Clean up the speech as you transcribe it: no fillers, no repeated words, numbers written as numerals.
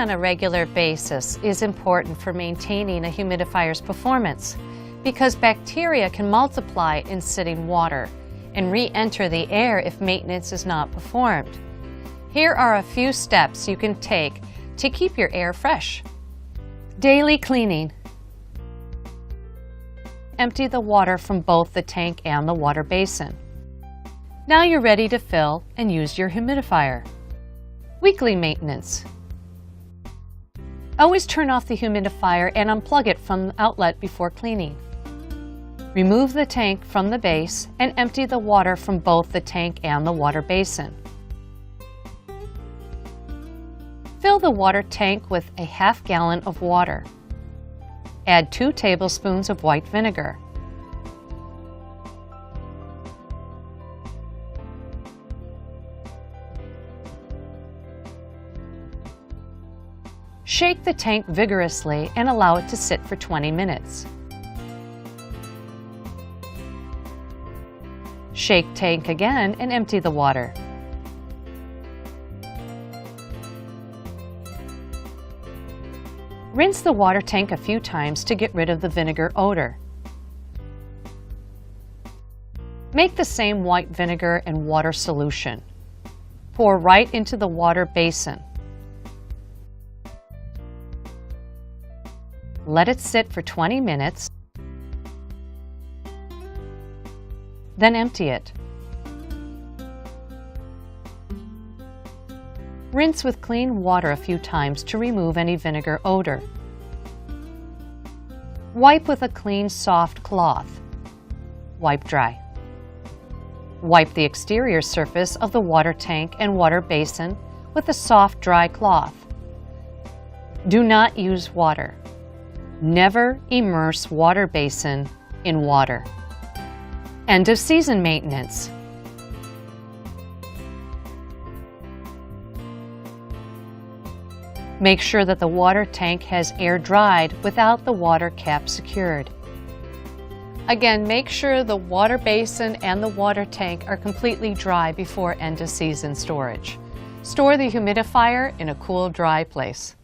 on a regular basis is important for maintaining a humidifier's performance because bacteria can multiply in sitting water and re-enter the air if maintenance is not performed. Here are a few steps you can take to keep your air fresh. Daily cleaning. Empty the water from both the tank and the water basin. Now you're ready to fill and use your humidifier. Weekly maintenance. Always turn off the humidifier and unplug it from the outlet before cleaning. Remove the tank from the base and empty the water from both the tank and the water basin. Fill the water tank with a half gallon of water. Add 2 tablespoons of white vinegar. Shake the tank vigorously and allow it to sit for 20 minutes. Shake tank again and empty the water. Rinse the water tank a few times to get rid of the vinegar odor. Make the same white vinegar and water solution. Pour right into the water basin. Let it sit for 20 minutes, then empty it. Rinse with clean water a few times to remove any vinegar odor. Wipe with a clean, soft cloth. Wipe dry. Wipe the exterior surface of the water tank and water basin with a soft, dry cloth. Do not use water. Never immerse water basin in water. End of season maintenance. Make sure that the water tank has air dried without the water cap secured. Again, make sure the water basin and the water tank are completely dry before end of season storage. Store the humidifier in a cool, dry place.